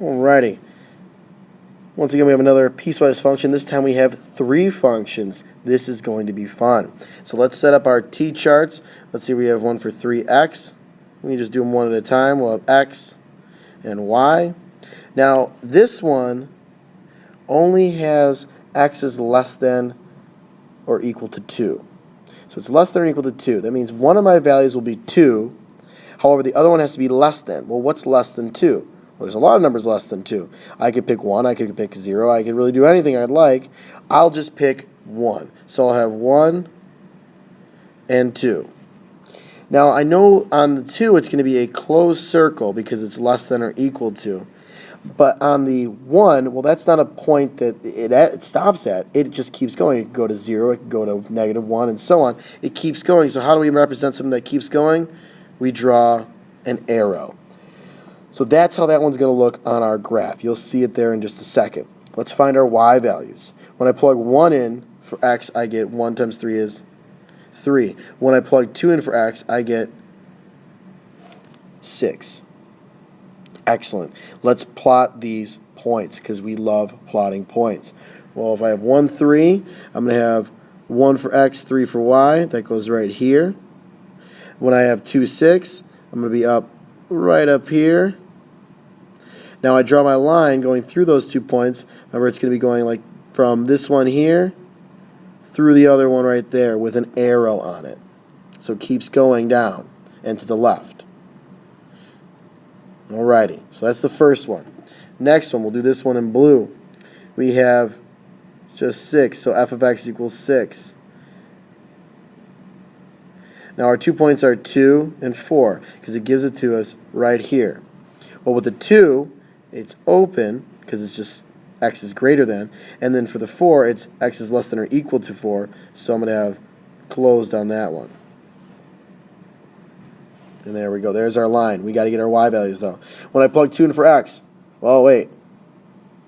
Alrighty. Once again, we have another piecewise function. This time we have 3 functions. This is going to be fun. So let's set up our t-charts. Let's see, we have one for 3x. We can just do them one at a time. We'll have x and y. Now, this one only has x is less than or equal to 2. So it's less than or equal to 2. That means one of my values will be 2. However, the other one has to be less than. Well, what's less than 2? Well, there's a lot of numbers less than 2. I could pick 1, I could pick 0, I could really do anything I'd like. I'll just pick 1. So I'll have 1 and 2. Now, I know on the 2 it's going to be a closed circle because it's less than or equal to. But on the 1, well, that's not a point that it stops at. It just keeps going. It can go to 0, it can go to -1, and so on. It keeps going. So how do we represent something that keeps going? We draw an arrow. So that's how that one's going to look on our graph. You'll see it there in just a second. Let's find our y values. When I plug 1 in for x, I get 1 times 3 is 3. When I plug 2 in for x, I get 6. Excellent. Let's plot these points because we love plotting points. Well, if I have 1, 3, I'm going to have 1 for x, 3 for y. That goes right here. When I have 2, 6, I'm going to be right up here. Now I draw my line going through those 2 points. Remember, it's going to be going like from this one here through the other one right there with an arrow on it. So it keeps going down and to the left. Alrighty, so that's the first one. Next one, we'll do this one in blue. We have just 6, so f of x equals 6. Now our 2 points are 2 and 4 because it gives it to us right here. Well, with the 2, it's open because it's just x is greater than, and then for the 4, it's x is less than or equal to 4, so I'm going to have closed on that one. And there we go. There's our line. We got to get our y values, though. When I plug 2 in for x, well, wait.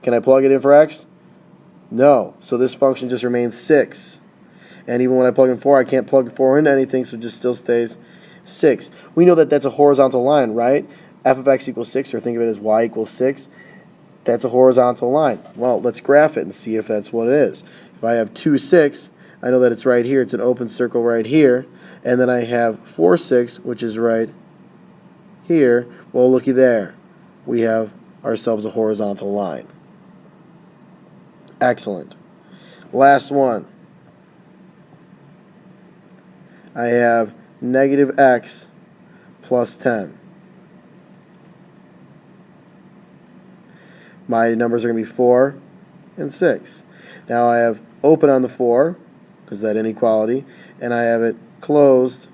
Can I plug it in for x? No. So this function just remains 6. And even when I plug in 4, I can't plug 4 into anything, so it just still stays 6. We know that that's a horizontal line, right? F of x equals 6, or think of it as y equals 6. That's a horizontal line. Well, let's graph it and see if that's what it is. If I have 2, 6, I know that it's right here. It's an open circle right here. And then I have 4, 6, which is right here. Well, looky there. We have ourselves a horizontal line. Excellent. Last one. I have negative x plus 10. My numbers are going to be 4 and 6. Now I have open on the 4, because of that inequality, and I have it closed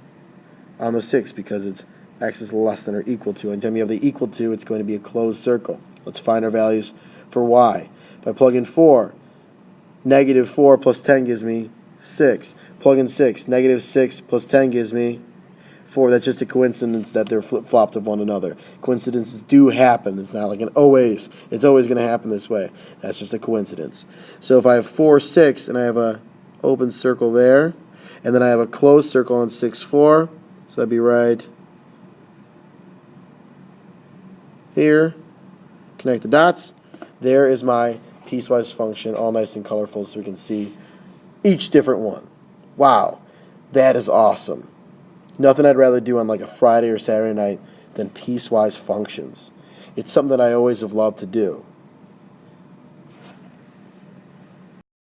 on the 6 because it's x is less than or equal to. Anytime you have the equal to, it's going to be a closed circle. Let's find our values for y. If I plug in 4, negative 4 plus 10 gives me 6. Plug in 6, negative 6 plus 10 gives me 4. That's just a coincidence that they're flip-flopped of one another. Coincidences do happen. It's not like an always. It's always going to happen this way. That's just a coincidence. So if I have 4, 6, and I have a open circle there, and then I have a closed circle on 6, 4, so that'd be right here. Connect the dots. There is my piecewise function, all nice and colorful so we can see each different one. Wow, that is awesome. Nothing I'd rather do on like a Friday or Saturday night than piecewise functions. It's something that I always have loved to do.